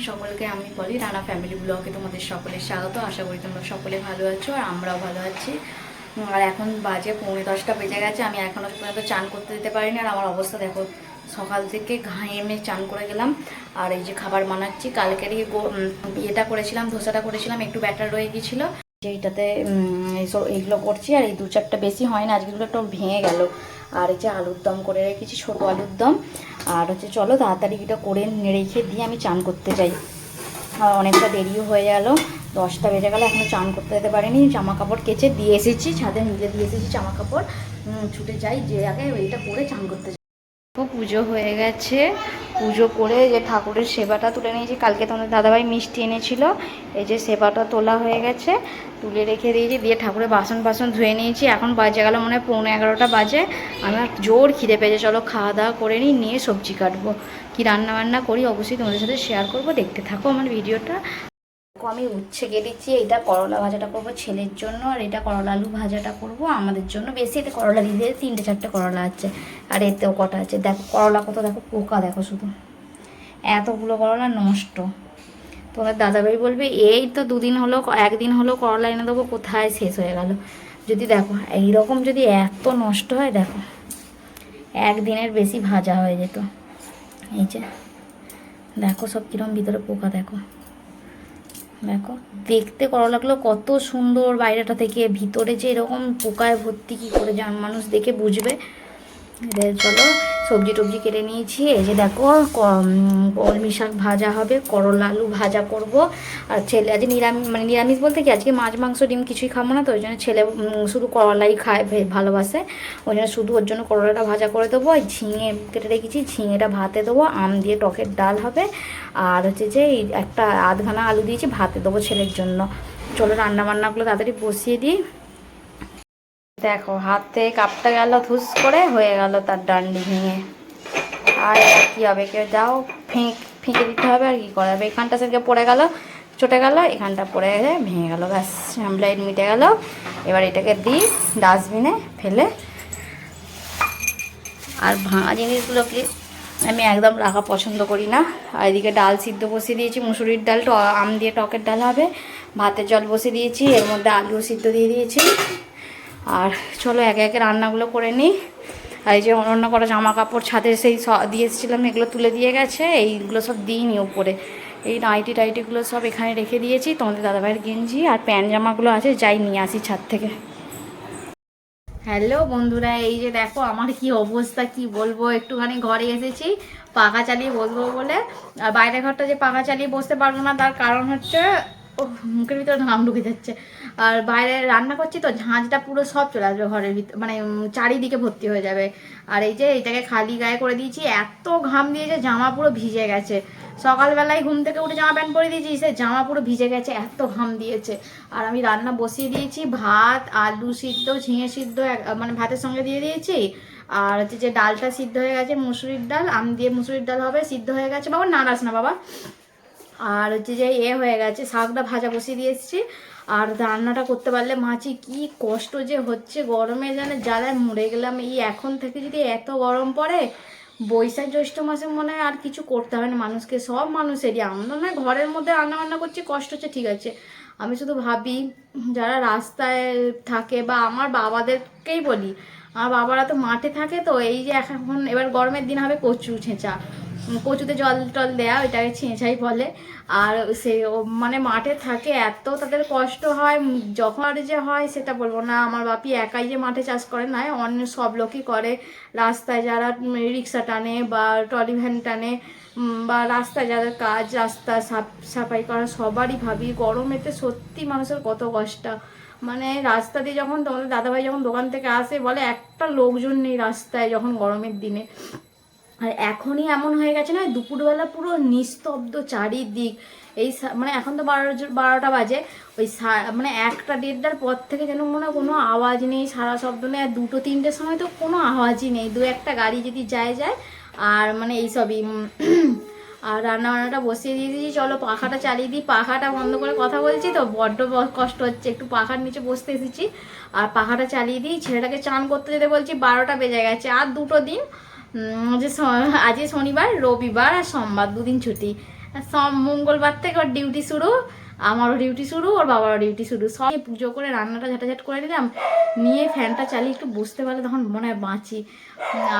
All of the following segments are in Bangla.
সকলকে আমি বলি রানা ফ্যামিলি ব্লগে তোমাদের সকলের স্বাগত। আশা করি তোমরা সকলে ভালো আছো আর আমরাও ভালো আছি। আর এখন বাজে 9:45 বেজে গেছে, আমি এখনও পর্যন্ত চান করতে দিতে পারিনি। আর আমার অবস্থা দেখো, সকাল থেকে ঘেমে চান করে গেলাম। আর এই যে খাবার বানাচ্ছি, কালকেরই ইয়েটা করেছিলাম, ধোসাটা করেছিলাম, একটু ব্যাটার রয়ে গিয়েছিলো, এইটাতে এইগুলো করছি। আর এই 2-4টা বেশি হয় না, আজকেগুলো একটু ভেঙে গেল। আর এই যে আলুর দম করে রেখেছি, ছোটো আলুর দম। আর হচ্ছে চলো তাড়াতাড়ি এটা করে রেখে দিয়ে আমি চান করতে যাই। আর অনেকটা দেরিও হয়ে গেল, 10টা বেজে গেল, এখনও চান করতে যেতে পারিনি। জামা কাপড় কেচে দিয়ে এসেছি, ছাদে মিলে দিয়ে এসেছি জামা কাপড়। ছুটে যাই, যে আগে এইটা করে চান করতে যাই। পুজো হয়ে গেছে, পুজো করে যে ঠাকুরের সেবাটা তুলে নিয়েছি। কালকে তোমাদের দাদাভাই মিষ্টি এনেছিল, এই যে সেবাটা তোলা হয়ে গেছে, তুলে রেখে দিয়েছি। দিয়ে ঠাকুরের বাসন ধুয়ে নিয়েছি। এখন বাজে গেল মনে হয় 11:15 বাজে। আমার জোর খিদে পেয়েছে, চলো খাওয়া দাওয়া করে নিই, নিয়ে সবজি কাটবো। কি রান্না বান্না করি অবশ্যই তোমাদের সাথে শেয়ার করব, দেখতে থাকো আমার ভিডিওটা। আমি উচ্ছে কেটেছি, এটা করলা ভাজাটা করব ছেলের জন্য, আর এটা করলা আলু ভাজাটা করব আমাদের জন্য। বেশি এতে করলা দিয়ে 3-4টে করলা আছে, আর এতেও কটা আছে। দেখো করলা কত, দেখো পোকা, দেখো শুধু এতগুলো করলা নষ্ট। তোমার দাদাভাই বলবে এই তো 2 দিন হলো, 1 দিন হলো করলা এনে দেবো, কোথায় শেষ হয়ে গেল। যদি দেখো এইরকম যদি এত নষ্ট হয়, দেখো 1 দিনের বেশি ভাজা হয়ে যেত। এই যে দেখো সব কিরম ভিতরে পোকা, দেখো দেখো। দেখতে করলাগুলো কত সুন্দর বাইরেটা থেকে, ভিতরে যে এরকম পোকায় ভর্তি, কী করে মানুষ দেখে বুঝবে। চলো সবজি টবজি কেটে নিয়েছি। এই যে দেখো কলমি শাক ভাজা হবে, করলা আলু ভাজা করব। আর ছেলে আজ নিরামিষ, মানে নিরামিষ বলতে কি আজকে মাছ মাংস ডিম কিছুই খাবো না, তো ওই জন্য ছেলে শুধু করলাই খায়, ভালোবাসে। ওই জন্য শুধু ওর জন্য করলাটা ভাজা করে দেবো। আর ঝিঙে কেটে রেখেছি, ঝিঙেটা ভাতে দেবো। আম দিয়ে টকের ডাল হবে। আর হচ্ছে যে একটা আধখানা আলু দিয়েছি, ভাতে দেবো ছেলের জন্য। চলো রান্নাবান্নাগুলো তাড়াতাড়ি বসিয়ে দিই। দেখো হাত থেকে কাপটা গেল, ধুস করে হয়ে গেল তার ডান্ডি ভেঙে। আর কী হবে, কেউ যাও ফেঁকে দিতে হবে, আর কী করা যাবে। এখানটা সেদিকে পড়ে গেল, চটে গেল, এখানটা পড়ে গেলে ভেঙে গেল, ব্যাস সামলাইট মিটে গেল। এবার এটাকে দিই ডাস্টবিনে ফেলে। আর ভাঙা জিনিসগুলোকে আমি একদম রাখা পছন্দ করি না। আর এদিকে ডাল সিদ্ধ বসিয়ে দিয়েছি, মুসুরির ডাল, আম দিয়ে টকের ডাল হবে। ভাতের জল বসিয়ে দিয়েছি, এর মধ্যে আলু সিদ্ধ দিয়ে দিয়েছি। আর চলো একে একে রান্নাগুলো করে নিই। আর এই যে অন্য করা জামা কাপড় ছাদে সেই দিয়ে এসেছিলাম, এগুলো তুলে দিয়ে গেছে, এইগুলো সব দিইনি ওপরে। এই টাইটিগুলো সব এখানে রেখে দিয়েছি। তোমাদের দাদাভাইয়ের গেঞ্জি আর প্যান্ট জামাগুলো আছে, যাই নিয়ে আসি ছাদ থেকে। হ্যালো বন্ধুরা, এই যে দেখো আমার কি অবস্থা, কি বলবো। একটুখানি ঘরে এসেছি পাখা চালিয়ে বসবো বলে। আর বাইরের ঘরটা যে পাখা চালিয়ে বসতে পারবো না, তার কারণ হচ্ছে মুখের ভিতরে ঘাম ঢুকে যাচ্ছে। আর বাইরে রান্না করছি তো ঝাঁঝটা পুরো সব চলে আসবে ঘরের ভিতর, মানে চারিদিকে ভর্তি হয়ে যাবে। আর এই যে এটাকে খালি গায়ে করে দিয়েছি, এত ঘাম দিয়েছে জামা পুরো ভিজে গেছে। সকালবেলায় ঘুম থেকে উঠে জামা প্যান্ট পরে দিয়েছি, সে জামা পুরো ভিজে গেছে, এত ঘাম দিয়েছে। আর আমি রান্না বসিয়ে দিয়েছি, ভাত আলু সিদ্ধ ঝিঙে সিদ্ধ মানে ভাতের সঙ্গে দিয়ে দিয়েছি। আর হচ্ছে যে ডালটা সিদ্ধ হয়ে গেছে, মুসুরির ডাল, আম দিয়ে মুসুরির ডাল হবে, সিদ্ধ হয়ে গেছে। বাবা নাড়াস না বাবা। আর হচ্ছে যে হয়ে গেছে, শাকটা ভাজা বসিয়ে দিয়ে এসেছি। আর রান্নাটা করতে পারলে মাছি, কি কষ্ট যে হচ্ছে গরমে, জানে জ্বালায় মরে গেলাম। এই এখন থেকে যদি এত গরম পড়ে, বৈশাখ জ্যৈষ্ঠ মাসে মনে হয় আর কিছু করতে হবে না মানুষকে, সব মানুষেরই। আমরা নয় ঘরের মধ্যে রান্না বান্না করছি, কষ্ট হচ্ছে ঠিক আছে। আমি শুধু ভাবি যারা রাস্তায় থাকে, বা আমার বাবাদেরকেই বলি, আমার বাবারা তো মাঠে থাকে, তো এই যে এখন এবার গরমের দিন হবে কচু ছেঁচা, কচুতে জল টল দেয়া, ওইটাকে ছেঁচাই বলে। আর সে মানে মাঠে থাকে, এত তাদের কষ্ট হয় যখন। আর যে হয় সেটা বলবো না, আমার বাপি একাই যে মাঠে চাষ করে নয়, অন্য সব লোকই করে। রাস্তায় যারা রিক্সা টানে বা ট্রলি ভ্যান টানে, বা রাস্তায় যাদের কাজ, রাস্তা সাফাই করা, সবারই ভাবি গরমেতে সত্যি মানুষের কত কষ্ট। মানে রাস্তা দিয়ে যখন তোমাদের দাদাভাই যখন দোকান থেকে আসে, বলে একটা লোকজন নেই রাস্তায় যখন গরমের দিনে। আর এখনই এমন হয়ে গেছে না, দুপুরবেলা পুরো নিস্তব্ধ চারিদিক। এই মানে এখন তো 12টা বাজে, ওই মানে 1টা-1:30টার পর থেকে যেন মনে হয় কোনো আওয়াজ নেই, সারা শব্দ নেই। আর 2-3টের সময় তো কোনো আওয়াজই নেই, 2-1টা গাড়ি যদি যায়। আর মানে এইসবই। আর রান্নাবান্নাটা বসিয়ে দিয়ে দিয়েছি, চলো পাখাটা চালিয়ে দিই। পাখাটা বন্ধ করে কথা বলছি তো বড্ড কষ্ট হচ্ছে, একটু পাখার নিচে বসতে এসেছি। আর পাখাটা চালিয়ে দিই, ছেলেটাকে চান করতে যেতে বলছি, 12টা বেজে গেছে। আর 2টো দিন, যে আজকে শনিবার, রবিবার আর সোমবার, 2 দিন ছুটি। সব মঙ্গলবার থেকে ওর ডিউটি শুরু, আমারও ডিউটি শুরু, ওর বাবারও ডিউটি শুরু। সব পুজো করে রান্নাটা ঝাঁটাঝাট করে নিলাম, নিয়ে ফ্যানটা চালিয়ে একটু বসতে পারলে তখন মনে হয় বাঁচি।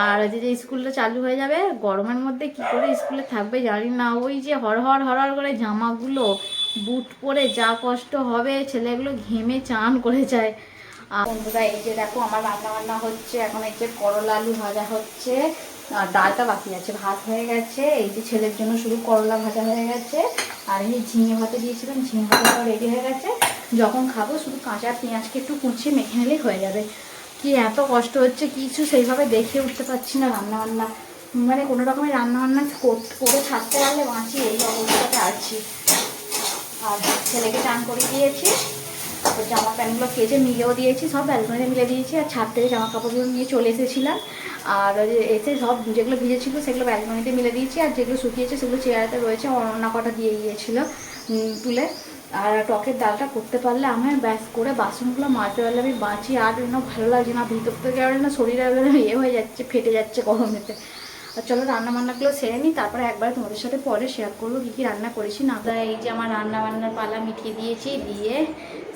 আর যে স্কুলটা চালু হয়ে যাবে গরমের মধ্যে, কি করে স্কুলে থাকবে জানি না। ওই যে হরহর হরহর করে জামাগুলো বুট পরে যা কষ্ট হবে, ছেলেগুলো ঘেমে চান করে যায়। আর বন্ধুরা এই যে দেখো আমার রান্না বান্না হচ্ছে এখন। এই যে করলা আলু ভাজা হচ্ছে, আর ডালটা বাকি আছে, ভাত হয়ে গেছে। এই যে ছেলের জন্য শুধু করলা ভাজা হয়ে গেছে, আর এই ঝিঙে ভাতে দিয়েছিলাম, ঝিঙে ভাতাটাও রেডি হয়ে গেছে। যখন খাবো শুধু কাঁচা পেঁয়াজকে একটু কুচিয়ে মেখে নিলেই হয়ে যাবে। কি এত কষ্ট হচ্ছে, কিছু সেইভাবে দেখে উঠতে পারছি না রান্নাবান্না, মানে কোনো রকমের রান্নাবান্না করে ছাড়তে পারলে বাঁচি, এই অবস্থাতে আছি। আর ছেলেকে চান করে দিয়েছি, তারপর জামা প্যান্টগুলো কেচে মিলেও দিয়েছি, সব ব্যালকনিতে মিলে দিয়েছি। আর ছাদ থেকে জামা কাপড়গুলো নিয়ে চলে এসেছিলাম, আর এসে সব যেগুলো ভিজেছিল সেগুলো ব্যালকনিতে মিলে দিয়েছি, আর যেগুলো শুকিয়েছে সেগুলো চেয়ারেতে রয়েছে, অন্য কটা দিয়ে গিয়েছিল তুলে। আর টকের ডালটা করতে পারলে আমার ব্যাস করে বাসনগুলো মাজতে পারলে আমি বাঁচি। আর ভালো লাগছে না, ভিতর থেকে না শরীরে ইয়ে হয়ে যাচ্ছে, ফেটে যাচ্ছে গরমেতে। আর চলো রান্নাবান্নাগুলো সেরে নিই, তারপরে একবার তোমাদের সাথে পরে শেয়ার করবো কী কী রান্না করেছি না। এই যে আমার রান্নাবান্নার পালা মিটিয়ে দিয়েছি, দিয়ে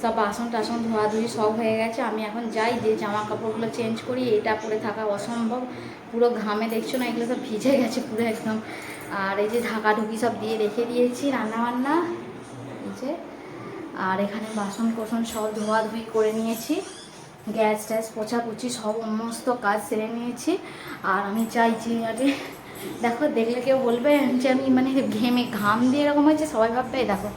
সব বাসন টাসন ধোয়াধুয়ি সব হয়ে গেছে। আমি এখন যাই যে জামা কাপড়গুলো চেঞ্জ করি, এটা পরে থাকা অসম্ভব, পুরো ঘামে দেখছো না, এগুলো সব ভিজে গেছে পুরো একদম। আর এই যে ঢাকাঢুকি সব দিয়ে রেখে দিয়েছি রান্নাবান্না, এই যে। আর এখানে বাসন কোসন সব ধোয়াধুয়ি করে নিয়েছি, গ্যাস ট্যাস পোছাপুছি সব সমস্ত কাজ সেরে নিয়েছি। আর আমি চাইছি আগে দেখো, দেখলে কেউ বলবে যে আমি মানে ঘেমে ঘাম দিয়ে এরকম হয়েছে, সবাই ভাববে দেখো,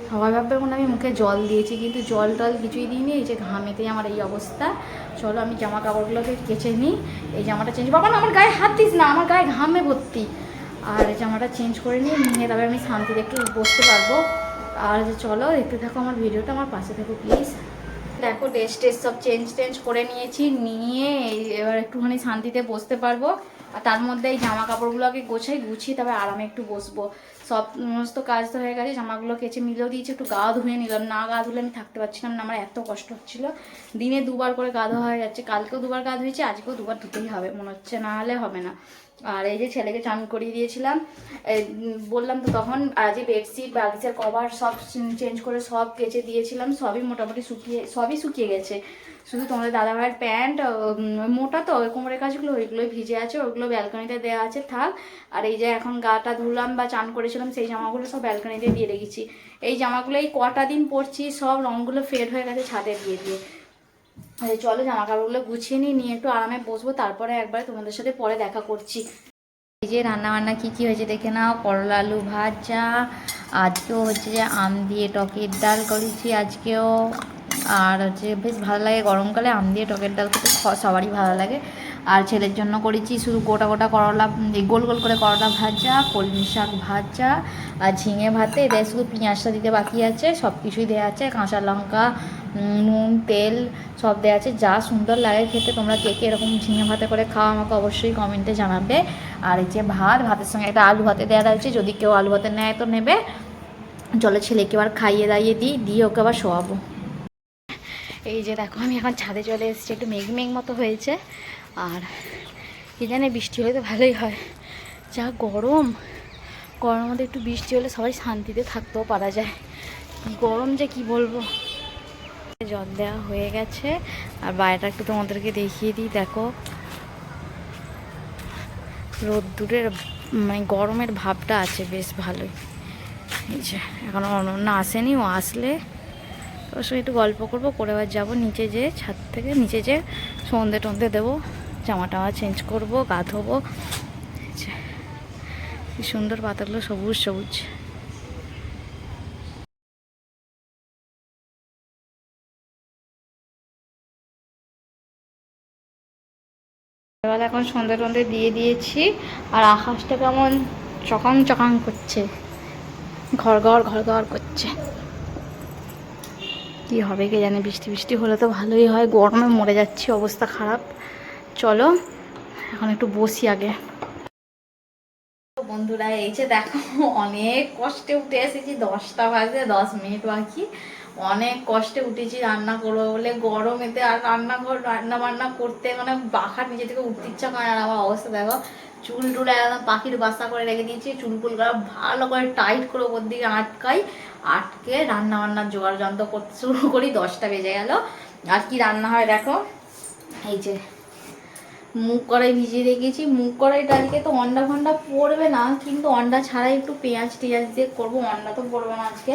সবাই ভাববে মনে আমি মুখে জল দিয়েছি, কিন্তু জল টল কিছুই দিইনি। এই যে ঘামেতেই আমার এই অবস্থা। চলো আমি জামা কাপড়গুলোকে কেচে নিই, এই জামাটা চেঞ্জ, বাবা না আমার গায়ে হাত দিস না, আমার গায়ে ঘামে ভর্তি। আর জামাটা চেঞ্জ করে নিয়ে তবে আমি শান্তিতে একটু বসতে পারবো। আর চলো দেখতে থাকো আমার ভিডিওটা, আমার পাশে থাকো প্লিজ। দেখো ড্রেস টেস সব চেঞ্জ করে নিয়েছি, নিয়ে এবার একটুখানি শান্তিতে বসতে পারবো। আর তার মধ্যে এই জামা কাপড়গুলোকে গুছিয়ে তবে আরামে একটু বসবো। সমস্ত কাজ তো হয়ে গেছে, জামাগুলো কেচে মিলেও দিয়েছি, একটু গা ধুয়ে নিলাম। না গা ধুলে আমি থাকতে পারছিলাম না, আমার এত কষ্ট হচ্ছিলো। দিনে দুবার করে গা ধোয়া হয়ে যাচ্ছে, কালকেও দুবার গা ধুয়েছি, আজকেও দুবার ধুতেই হবে মনে হচ্ছে, না হলে হবে না। আর এই যে ছেলেকে চান করিয়ে দিয়েছিলাম, বললাম তো তখন। আজ বেডশিট বালিশের কভার সব চেঞ্জ করে সব কেচে দিয়েছিলাম, সবই মোটামুটি শুকিয়ে গেছে। শুধু তোমাদের দাদাভাইয়ের প্যান্ট মোটা তো ওই কোমরের কাজগুলো, ওইগুলোই ভিজে আছে, ওইগুলো ব্যালকনিতে দেওয়া আছে থাক। আর এই যে এখন গাটা ধুলাম বা চান করেছিলাম সেই জামাগুলো সব ব্যালকনিতে দিয়ে রেখেছি। এই জামাগুলো এই কটা দিন পরছি, সব রঙগুলো ফেড হয়ে গেছে ছাদে দিয়ে। চলো জামা কাপড়গুলো গুছিয়ে নিয়ে একটু আরামে বসবো, তারপরে একবার তোমাদের সাথে পরে দেখা করছি। এই যে রান্নাবান্না কী কী হয়েছে দেখে নাও। করলা আলু ভাজা, আজকেও হচ্ছে যে আম দিয়ে টকের ডাল করেছি আজকেও। আর হচ্ছে বেশ ভালো লাগে গরমকালে আম দিয়ে টকের ডাল খেতে, সবারই ভালো লাগে। আর ছেলের জন্য করেছি শুধু গোটা গোটা করলা, গোল গোল করে করলা ভাজা, কলমি শাক ভাজা আর ঝিঙে ভাতে। এদের শুধু পেঁয়াজটা দিতে বাকি আছে, সব কিছুই দেওয়া আছে, কাঁচা লঙ্কা, নুন, তেল সব দেওয়া আছে। যা সুন্দর লাগে খেতে। তোমরা কে কে এরকম ঝিঙে ভাতে করে খাওয়া আমাকে অবশ্যই কমেন্টে জানাবে। আর এই যে ভাতের সঙ্গে একটা আলু ভাতে দেওয়া রয়েছে, যদি কেউ আলু ভাতে নেয় তো নেবে। চলো ছেলেকে আবার খাইয়ে দাইয়ে দিয়ে ওকে আবার শোয়াবো। এই যে দেখো আমি এখন ছাদে চলে এসেছি, একটু মেঘ মতো হয়েছে। আর কি জানে বৃষ্টি হলে তো ভালোই হয়, যা গরমের মধ্যে একটু বৃষ্টি হলে সবাই শান্তিতে থাকতেও পারা যায়। গরম যে কি বলবো। জল দেওয়া হয়ে গেছে, আর বাইরেটা একটু তোমাদেরকে দেখিয়ে দিই। দেখো রোদ্দুরের মানে গরমের ভাবটা আছে বেশ ভালোই। এই যে এখনও অনন্য আসেনি, ও আসলে ওর সঙ্গে একটু গল্প করবো, করে আবার যাবো নিচে, যেয়ে ছাদ থেকে নিচে যেয়ে সন্ধে টন্ধে দেবো, জামা টামা চেঞ্জ করবো, গা ধোবো। কি সুন্দর পাতাগুলো সবুজ সবুজ। এবার এখন সন্ধে টন্ধে দিয়ে দিয়েছি, আর আকাশটা কেমন চকাং করছে, ঘর করছে। কি হবে কে জানে, বৃষ্টি হলে তো ভালোই হয়, গরমে মরে যাচ্ছি, অবস্থা খারাপ। চলো এখন একটু বসি আগে। বন্ধুরা এই যে দেখো অনেক কষ্টে উঠে এসেছি, 10টা বাজে 10 মিনিট বাকি। অনেক কষ্টে উঠেছি রান্না করবো বলে, গরমেতে আর রান্না বান্না করতে মানে বাসার নিচে থেকে উঠতে ইচ্ছা করে। আর আমার অবস্থা দেখো, চুল টুল একদম পাখির বাসা করে রেখে দিয়েছি, চুলগুলো ভালো করে টাইট করে ওপর দিকে আটকে রান্না বান্নার জোগাড় যন্ত্র করতে শুরু করি। 10টা বেজে গেল। আর কি রান্না হয় দেখো, এই যে মুগ কড়াই ভিজিয়ে রেখেছি। মুগ কড়াইটা আজকে তো অন্ডা ফন্ডা পড়বে না, কিন্তু অন্ডা ছাড়াই একটু পেঁয়াজ টিয়াজ দিয়ে করবো। অন্ডা তো পড়বে না আজকে।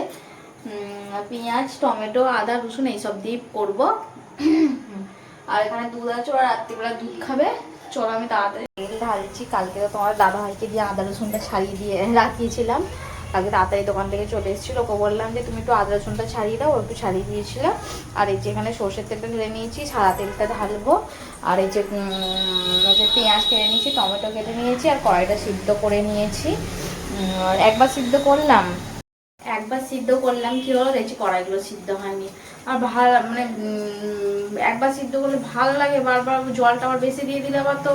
পেঁয়াজ টমেটো আদা রসুন এইসব দিয়ে করবো। আর এখানে দুধ আছে, ওরা রাত্রিবেলা দুধ খাবে। চলো আমি তাড়াতাড়ি তেল ঢালছি। কালকে তো তোমার দাদা ভাইকে দিয়ে আদা রসুনটা ছাড়িয়ে দিয়ে রাখিয়েছিলাম। কালকে তাড়াতাড়ি দোকান থেকে চলে এসেছিলো, ওকে বললাম যে তুমি একটু আদা রসুনটা ছাড়িয়ে দাও, ও একটু ছাড়িয়ে দিয়েছিল। আর এই যে এখানে সর্ষের তেলটা ঢেলে নিয়েছি, সাদা তেলটা ঢালবো। আর এই যে পেঁয়াজ কেটে নিয়েছি, টমেটো কেটে নিয়েছি, আর কড়াইটা সিদ্ধ করে নিয়েছি। একবার সিদ্ধ করলাম কি হলো দেখছি কড়াইগুলো সিদ্ধ হয়নি। আর ভালো মানে একবার সিদ্ধ করলে ভালো লাগে, বারবার জলটা আবার বেশি দিয়ে দিলে আবার তো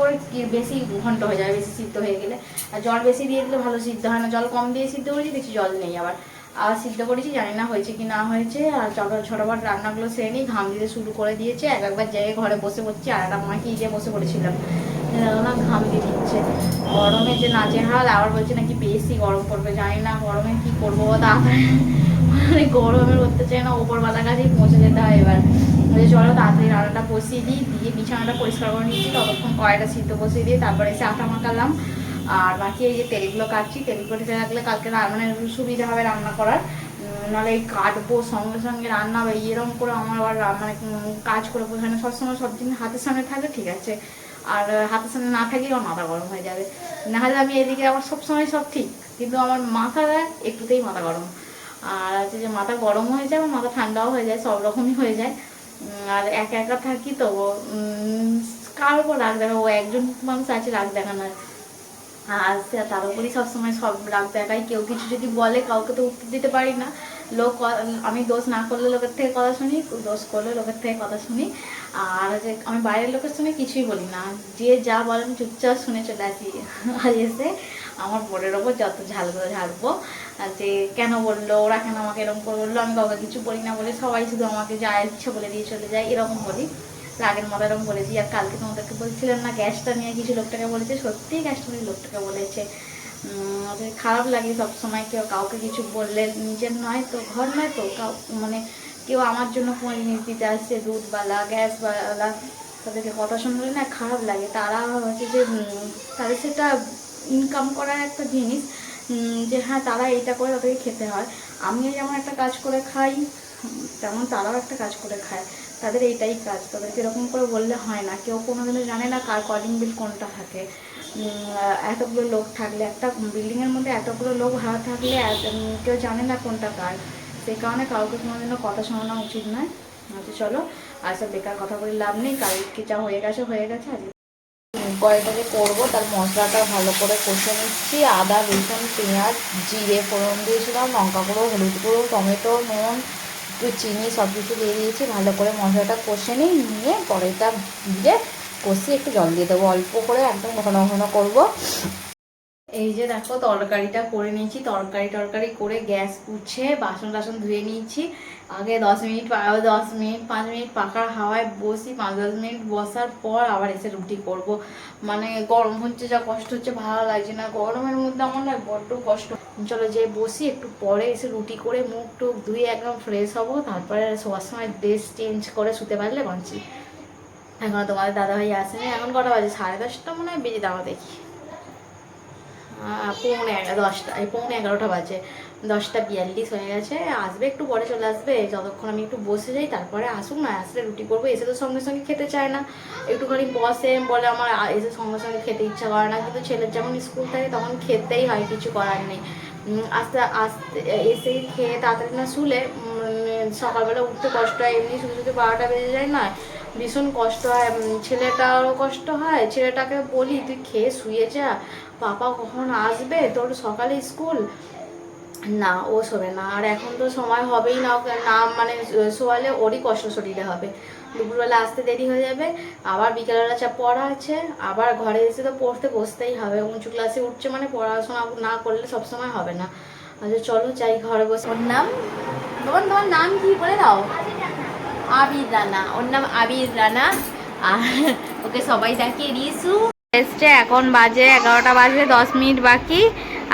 বেশি ঘন্ট হয়ে যায় বেশি সিদ্ধ হয়ে গেলে। আর জল বেশি দিয়ে দিলে ভালো সিদ্ধ হয় না। জল কম দিয়ে সিদ্ধ করেছি, দেখছি জল নেই। আবার সিদ্ধ করেছি, জানি না হয়েছে কি না হয়েছে। আর ছোটবার রান্নাগুলো সেরে নিই, ঘাম দিতে শুরু করে দিয়েছে। একবার জায়গায় ঘরে বসে পড়ছি, আর একটা মাকে গিয়ে বসে পড়েছিলাম না, ঘাম দিয়ে দিচ্ছে। গরমে যে নাজেহাল, আবার বলছে নাকি বেশি গরম পড়বে, জানি না গরমে কি করবো। তাড়াতাড়ি মানে গরমে করতে চাই না, ওপরওয়ালার কাছেই পৌঁছে যেতে হয়। এবার চলো তাড়াতাড়ি রান্নাটা বসিয়ে দিই, দিয়ে বিছানাটা পরিষ্কার করে নিচ্ছি। ততক্ষণ কড়াইটা সিদ্ধ বসিয়ে দিয়ে তারপরে এসে আটা মাখালাম। আর বাকি এই যে তেলগুলো কাটছি, তেলগুলো ঢেলে রাখলে কালকে মানে সুবিধা হবে রান্না করার। নাহলে এই কাটবো সঙ্গে সঙ্গে রান্না হবে, এরকম করে আমার আবার মানে কাজ করে বোঝানো। সবসময় সব জিনিস হাতের সামনে থাকলে ঠিক আছে, আর হাতের সামনে না থাকলে আমার মাথা গরম হয়ে যাবে। নাহলে আমি এদিকে আমার সবসময় সব ঠিক, কিন্তু আমার মাথা একটুতেই মাথা গরম। আর হচ্ছে যে মাথা গরম হয়ে যায়, আমার মাথা ঠান্ডাও হয়ে যায়, সব রকমই হয়ে যায়। আর একা একা থাকি তো কার উপর রাগ দেখা, ও একজন মানুষ আছে রাগ দেখানোর। আর তার উপরই সবসময় সব রাগ দেখাই। কেউ কিছু যদি বলে কাউকে তো উত্তর দিতে পারি না। লোক আমি দোষ না করলে লোকের থেকে কথা শুনি, দোষ করলে লোকের থেকে কথা শুনি। আর যে আমি বাইরের লোকের সঙ্গে কিছুই বলি না, যে যা বলে আমি চুপচাপ শুনে চলে আসি। আর এসে আমার বোর্ডের ওপর যত ঝালগুলো ঝাড়বো, যে কেন বললো, ওরা কেন আমাকে এরকম করে বললো। আমি কাউকে কিছু বলি না বলে সবাই শুধু আমাকে যা ইচ্ছে বলে দিয়ে চলে যায়, এরকম বলি। রাগের মতো এরকম বলেছি। আর কালকে তোমাদেরকে বলছিলাম না গ্যাসটা নিয়ে কিছু লোকটাকে বলেছে, সত্যিই গ্যাসটা নিয়ে লোকটাকে বলেছে। খারাপ লাগে সবসময় কেউ কাউকে কিছু বললে, নিজের নয় তো ঘর নয় তো মানে কেউ আমার জন্য কোনো জিনিস দিতে আসছে, দুধওয়ালা গ্যাসওয়ালা, তাদেরকে কথা শুনলে না খারাপ লাগে। তারা হচ্ছে যে তাদের সেটা ইনকাম করার একটা জিনিস, যে হ্যাঁ তারা এইটা করে তাদেরকে খেতে হয়। আমিও যেমন একটা কাজ করে খাই, তেমন তারাও একটা কাজ করে খায়, তাদের এইটাই কাজ। তাদেরকে এরকম করে বললে হয় না। কেউ কোনোদিনও জানে না কার কলিং বিল কোনটা থাকে। এতগুলো লোক থাকলে, একটা বিল্ডিংয়ের মধ্যে এতগুলো লোক ভাড়া থাকলে কেউ জানে না কোনটা কার। সেই কারণে কাউকে কোনোদিনও কথা শোনানো উচিত নয়। আচ্ছা চলো, আর সব বেকার কথা বলে লাভ নেই। কালকে যা হয়ে গেছে আজকে কড়াইটাকে করবো, তার মশলাটা ভালো করে কষে নিচ্ছি। আদা রসুন পেঁয়াজ জিরে ফোড়ন দিয়েছিলাম, লঙ্কা গুঁড়ো হলুদ গুঁড়ো টমেটো নুন একটু চিনি সব কিছু দিয়ে দিয়েছি। ভালো করে মশলাটা কষে নিয়ে কড়াইটা দিয়ে কষিয়ে একটু জল দিয়ে দেবো অল্প করে, একদম ঘন ঘন করবো। এই যে দেখো তরকারিটা করে নিয়েছি, তরকারি করে গ্যাস পুছে বাসন টাসন ধুয়ে নিয়েছি। আগে 10 মিনিট 5 মিনিট পাখার হাওয়ায় বসি, 5-10 মিনিট বসার পর আবার এসে রুটি করব। মানে গরম হচ্ছে, যা কষ্ট হচ্ছে ভালো লাগছে না, গরমের মধ্যে আমার না বড্ড কষ্ট। চলো যে বসি, একটু পরে এসে রুটি করে মুখ টুক ধুয়ে একদম ফ্রেশ হবো, তারপরে শোয়ার সময় ড্রেস চেঞ্জ করে শুতে পারলে বাঁচি। এখন তোমাদের দাদাভাই আসেনি, এখন কটা বাজে 10:30 মনে হয় বেজে দাও দেখি, 11:30 বাজে, 10:42 হয়ে গেছে। আসবে একটু পরে চলে আসবে, যতক্ষণ আমি একটু বসে যাই, তারপরে আসুক। না আসলে রুটি করবো। এসে তো সঙ্গে সঙ্গে খেতে চায় না, একটুখানি বসে বলে আমার এসে সঙ্গে সঙ্গে খেতে ইচ্ছা করে না। কিন্তু ছেলের যখন স্কুল থাকে তখন খেতেই হয়, কিছু করার নেই। আস্তে আস্তে এসেই খেয়ে তাড়াতাড়ি না শুলে সকালবেলা উঠতে কষ্ট হয়। এমনি শুধু 12টা বেজে যায় না, ভীষণ কষ্ট হয়। ছেলেটারও কষ্ট হয়। ছেলেটাকে বলি তুই খেয়ে শুয়ে যা, পাপা কখন আসবে, তোর সকালে স্কুল। না ও শোবে না। আর এখন তো সময় হবেই না, না মানে শোয়ালে ওরই কষ্ট শরীরে হবে। দুপুরবেলা আসতে দেরি হয়ে যাবে, আবার বিকেলবেলা পড়া আছে, আবার ঘরে এসে তো পড়তে বসতেই হবে। উঁচু ক্লাসে উঠছে মানে পড়াশোনা না করলে সবসময় হবে না। আচ্ছা চলো যাই ঘরে বসে। ওর নাম তোমার নাম কি বলে দাও? আবির রানা। ওর নাম আবির রানা, আর ওকে সবাই ডাকে রিসু। এসছে, এখন বাজে 11টা বাজে 10 মিনিট বাকি।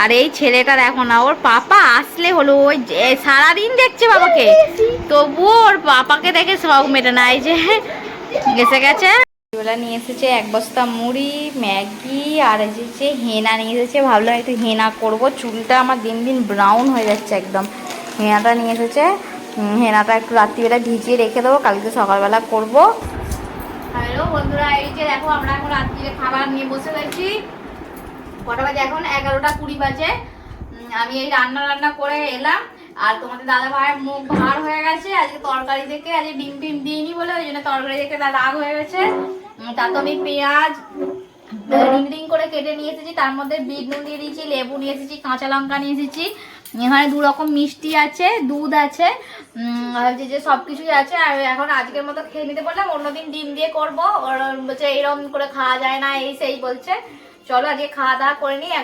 আর এই ছেলেটা দেখো না, ওর পাপা আসলে হলো, ওই সারাদিন দেখছে বাবাকে, তবুও ওর পাপাকে দেখে শখ মেটে না। এই যে এসে গেছে, বেলা নিয়ে এসেছে 1 বস্তা মুড়ি, ম্যাগি, আর এসেছে হেনা নিয়ে এসেছে। ভাবলাম একটু হেনা করব, চুলটা আমার দিন দিন ব্রাউন হয়ে যাচ্ছে একদম। হেনাটা নিয়ে এসেছে, হেনাটা একটু রাত্রিবেলা ভিজিয়ে রেখে দেবো, কালকে সকালবেলা করব। হ্যালো বন্ধুরা, এই যে দেখো আমরা এখন রাত্রিরে খাবার নিয়ে বসে গেছি। কটা বাজে এখন? 11টা 20 বাজে। আমি এই রান্না করে এলাম, আর তোমাদের দাদা ভাইয়ের মুখ ভার হয়ে গেছে আজকে তরকারি দেখে। আজকে ডিম টিম দিইনি বলে ওই জন্য তরকারি দেখে তার রাগ হয়ে গেছে। তা তো আমি পেঁয়াজ রিং রিং করে কেটে নিয়ে এসেছি, তার মধ্যে বিট নুন দিয়ে দিয়েছি, লেবু নিয়ে এসেছি, কাঁচা লঙ্কা নিয়ে এসেছি, এখানে 2 রকম মিষ্টি আছে, দুধ আছে, হচ্ছে যে সব কিছুই আছে। আর এখন আজকের মতো খেয়ে নিতে বললাম, অন্যদিন ডিম দিয়ে করবো। ওর বলছে এইরকম করে খাওয়া যায় না, এই সেই বলছে। চলো আজকে খাওয়া দাওয়া করে নিই।